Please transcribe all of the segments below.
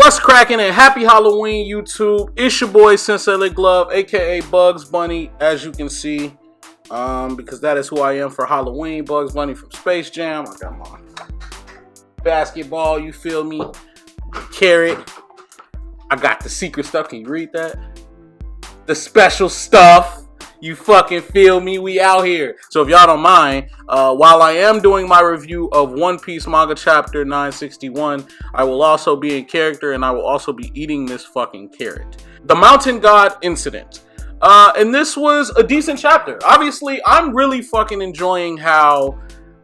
What's cracking and happy Halloween, YouTube? It's your boy Sensei Lick Glove, aka Bugs Bunny, as you can see, because that is who I am for Halloween. Bugs Bunny from Space Jam. I got my basketball, you feel me? Carrot. I got the secret stuff. Can you read that? The special stuff. You fucking feel me? We out here. So if y'all don't mind, while I am doing my review of One Piece manga chapter 961, I will also be in character and I will also be eating this fucking carrot. The Mountain God Incident. And this was a decent chapter. Obviously, I'm really fucking enjoying how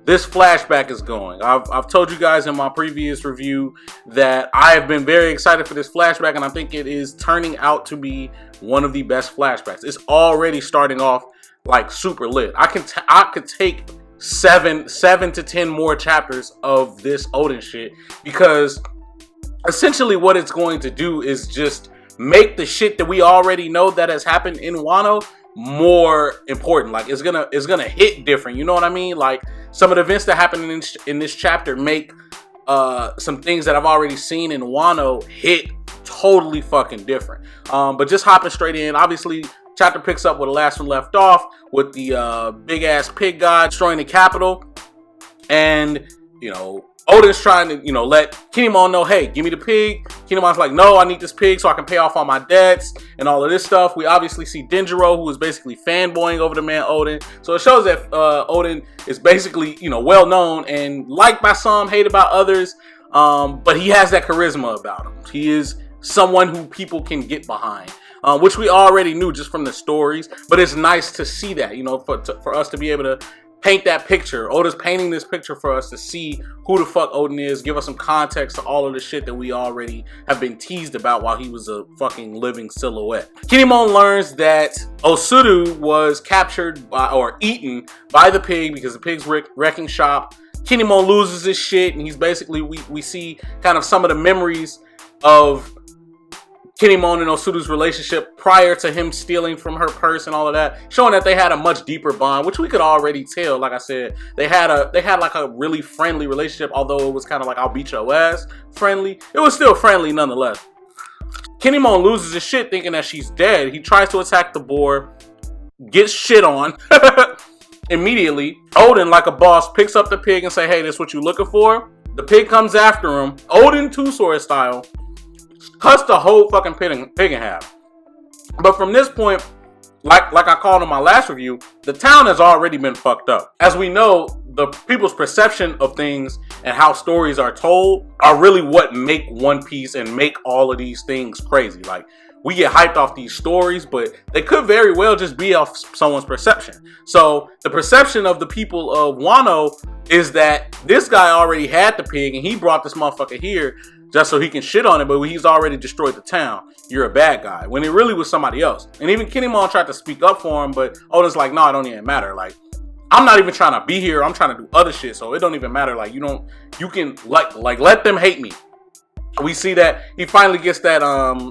this flashback is going. I've told you guys in my previous review that I have been very excited for this flashback, and I think it is turning out to be one of the best flashbacks. It's already starting off like super lit. I could take seven to 10 more chapters of this Oden shit, because essentially what it's going to do is just make the shit that we already know that has happened in Wano more important. Like it's gonna hit different, you know what I mean? Like some of the events that happen in this chapter make some things that I've already seen in Wano hit totally fucking different. But just hopping straight in, obviously chapter picks up where the last one left off with the big ass pig god destroying the capital, and you know Oden's trying to, you know, let Kinemon know, hey, give me the pig. Kinemon's like, no, I need this pig so I can pay off all my debts and all of this stuff. We obviously see Denjiro, who is basically fanboying over the man Oden. So it shows that Oden is basically, you know, well known and liked by some, hated by others. But he has that charisma about him. He is someone who people can get behind, which we already knew just from the stories. But it's nice to see that, you know, for us to be able to paint that picture. Oda's painting this picture for us to see who the fuck Oden is, give us some context to all of the shit that we already have been teased about while he was a fucking living silhouette. Kinemon learns that Osuru was captured by, or eaten by the pig, because the pig's wrecking shop. Kinemon loses his shit, and he's basically, we see kind of some of the memories of Kinemon and Osuru's relationship prior to him stealing from her purse and all of that, showing that they had a much deeper bond, which we could already tell. Like I said, they had like a really friendly relationship, although it was kind of like I'll beat your ass friendly. It was still friendly nonetheless. Kinemon loses his shit thinking that she's dead. He tries to attack the boar, gets shit on. Immediately, Oden, like a boss, picks up the pig and say, hey, this what you looking for? The pig comes after him, Oden two-sword style, cuts the whole fucking pig in half. But from this point, like I called in my last review, the town has already been fucked up. As we know, the people's perception of things and how stories are told are really what make One Piece and make all of these things crazy. Like, we get hyped off these stories, but they could very well just be off someone's perception. So the perception of the people of Wano is that this guy already had the pig and he brought this motherfucker here just so he can shit on it, but he's already destroyed the town. You're a bad guy. When it really was somebody else. And even Kinemon tried to speak up for him, but Oden's like, no, it don't even matter. Like, I'm not even trying to be here. I'm trying to do other shit, so it don't even matter. Like, you can like let them hate me. We see that he finally gets that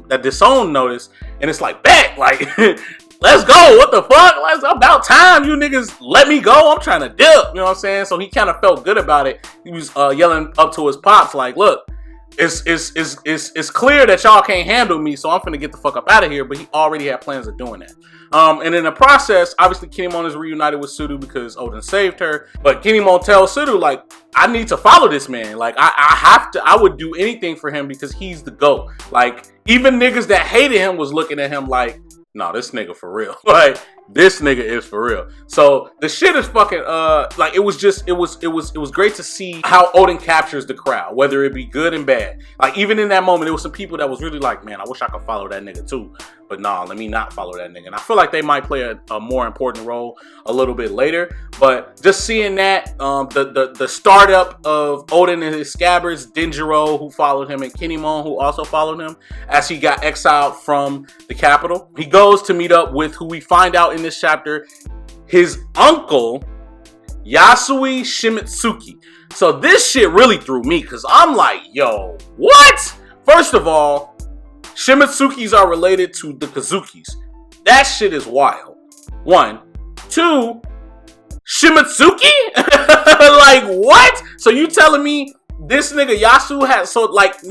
that disown notice, and it's like, bet, like, let's go. What the fuck? It's about time you niggas let me go. I'm trying to dip. You know what I'm saying? So he kind of felt good about it. He was yelling up to his pops like, look, it's clear that y'all can't handle me, so I'm finna get the fuck up out of here. But he already had plans of doing that. And in the process, obviously Kinemon is reunited with Suru because Oden saved her. But Kinemon tells Suru, like, I need to follow this man. Like, I would do anything for him because he's the GOAT. Like, even niggas that hated him was looking at him like, no, this nigga for real. Like, this nigga is for real. So the shit is fucking like, it was great to see how Oden captures the crowd, whether it be good and bad. Like, even in that moment, there was some people that was really like, man, I wish I could follow that nigga too. But nah, let me not follow that nigga. And I feel like they might play a more important role a little bit later. But just seeing that, the startup of Oden and his scabbards, Denjiro, who followed him, and Kinemon, who also followed him as he got exiled from the capital. He goes to meet up with who we find out in this chapter, his uncle, Yasui Shimitsuki. So this shit really threw me, because I'm like, yo, what? First of all, Shimitzukis are related to the Kazukis. That shit is wild. 1. 2, Shimitsuki? Like, what? So you telling me this nigga Yasu has, so like,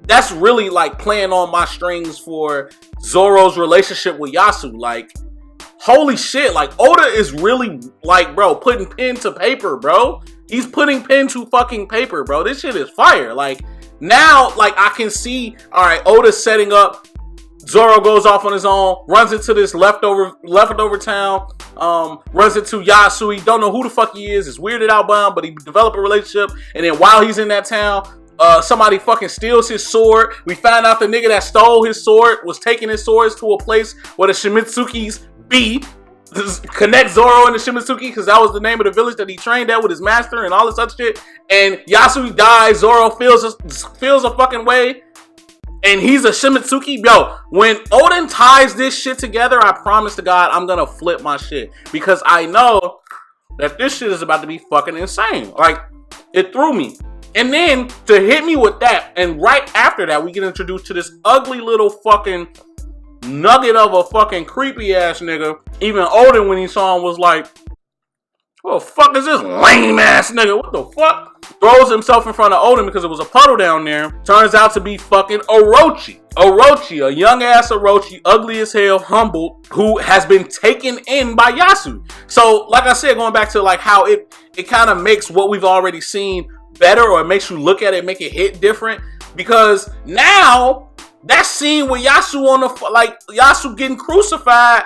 that's really like playing on my strings for Zoro's relationship with Yasu. Like, holy shit, like Oda is really like, bro, putting pen to paper, bro. He's putting pen to fucking paper, bro. This shit is fire. Like, now, like, I can see, all right, Oda's setting up. Zoro goes off on his own, runs into this leftover town, runs into Yasu. He don't know who the fuck he is weirded out by him, but he developed a relationship. And then while he's in that town, somebody fucking steals his sword. We find out the nigga that stole his sword was taking his swords to a place where the Shimizuki's be. Connect Zoro and the Shimizuki, because that was the name of the village that he trained at with his master and all this other shit. And Yasu dies. Zoro feels a fucking way, and he's a Shimizuki. Yo, when Oden ties this shit together, I promise to God, I'm gonna flip my shit, because I know that this shit is about to be fucking insane. Like, it threw me. And then to hit me with that, and right after that, we get introduced to this ugly little fucking nugget of a fucking creepy ass nigga. Even Oden, when he saw him, was like, what the fuck is this lame ass nigga? What the fuck? Throws himself in front of Oden because it was a puddle down there. Turns out to be fucking Orochi. Orochi, a young ass Orochi, ugly as hell, humbled, who has been taken in by Yasu. So, like I said, going back to like how it kind of makes what we've already seen better, or it makes you look at it, make it hit different. Because now, that scene with Yasu on the, like, Yasu getting crucified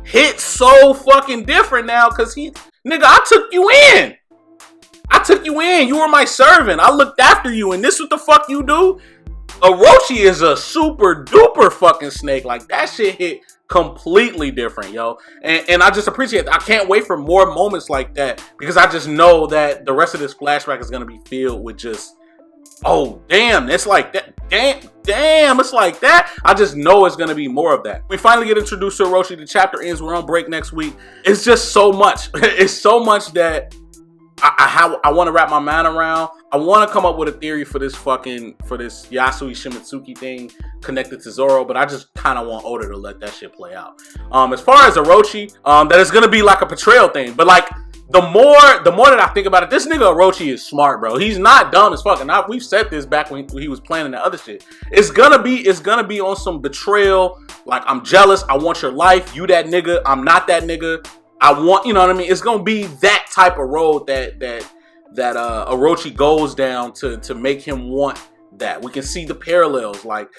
hits so fucking different now, because nigga, I took you in. You were my servant. I looked after you, and this what the fuck you do? Orochi is a super duper fucking snake. Like, that shit hit completely different, yo. And I just appreciate it. I can't wait for more moments like that, because I just know that the rest of this flashback is going to be filled with just, oh, damn, it's like that. Damn, it's like that. I just know it's going to be more of that. We finally get introduced to Orochi. The chapter ends. We're on break next week. It's just so much. It's so much that I want to wrap my mind around. I want to come up with a theory for this Yasui Shimizuki thing connected to Zoro, but I just kind of want Oda to let that shit play out. As far as Orochi, that it's going to be like a betrayal thing, but like, the more that I think about it, this nigga Orochi is smart, bro. He's not dumb as fuck. And we've said this back when he was planning the other shit. It's gonna be on some betrayal. Like, I'm jealous. I want your life. You that nigga. I'm not that nigga. I want, you know what I mean? It's gonna be that type of road that Orochi goes down to make him want that. We can see the parallels. Like,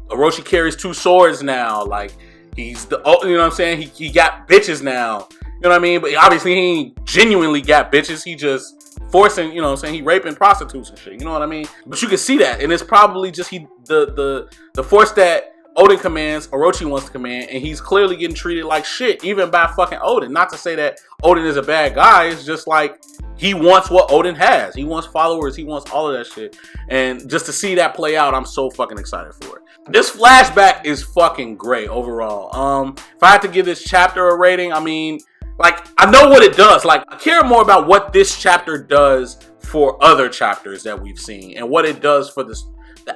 Orochi carries 2 swords now. Like, he's you know what I'm saying? He got bitches now. You know what I mean? But obviously he ain't genuinely got bitches. He just forcing, you know what I'm saying? He raping prostitutes and shit. You know what I mean? But you can see that. And it's probably just the force that Oden commands, Orochi wants to command. And he's clearly getting treated like shit, even by fucking Oden. Not to say that Oden is a bad guy. It's just like, he wants what Oden has. He wants followers. He wants all of that shit. And just to see that play out, I'm so fucking excited for it. This flashback is fucking great overall. If I had to give this chapter a rating, I mean, like, I know what it does. Like, I care more about what this chapter does for other chapters that we've seen, and what it does for the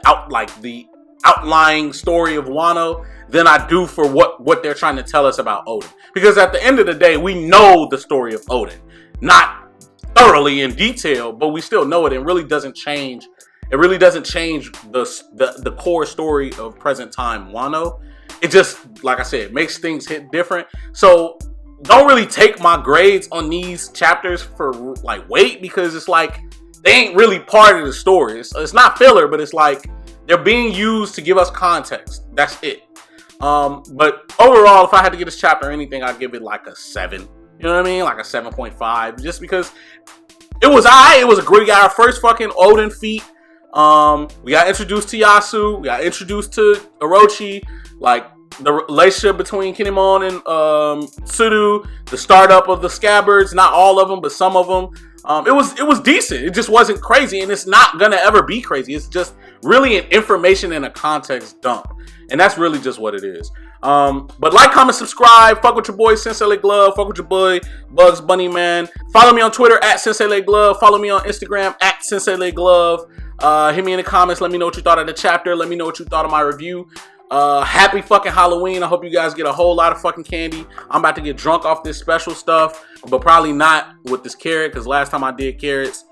outlying story of Wano, than I do for what they're trying to tell us about Oden. Because at the end of the day, we know the story of Oden. Not thoroughly in detail, but we still know it. It really doesn't change. It really doesn't change the core story of present time Wano. It just, like I said, makes things hit different. So don't really take my grades on these chapters for like weight, because it's like they ain't really part of the story. It's not filler, but it's like they're being used to give us context. That's it. But overall, if I had to give this chapter anything, I'd give it like a 7. You know what I mean? Like a 7.5, just because it was it was a great guy. Our first fucking Oden feat. We got introduced to Yasu. We got introduced to Orochi. Like, the relationship between Kinemon and Sudu, the startup of the scabbards, not all of them, but some of them. It was decent. It just wasn't crazy, and it's not gonna ever be crazy. It's just really an information and a context dump, and that's really just what it is. But like, comment, subscribe, fuck with your boy Sensei Late Glove, fuck with your boy Bugs Bunny Man. Follow me on Twitter at Sensei Late Glove. Follow me on Instagram at Sensei Late Glove. Hit me in the comments. Let me know what you thought of the chapter. Let me know what you thought of my review. Happy fucking Halloween. I hope you guys get a whole lot of fucking candy. I'm about to get drunk off this special stuff, but probably not with this carrot, because last time I did carrots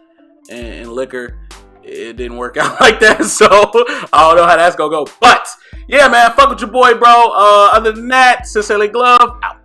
and liquor, it didn't work out like that. So I don't know how that's gonna go. But yeah, man, fuck with your boy, bro. Other than that, Sensei Glove out.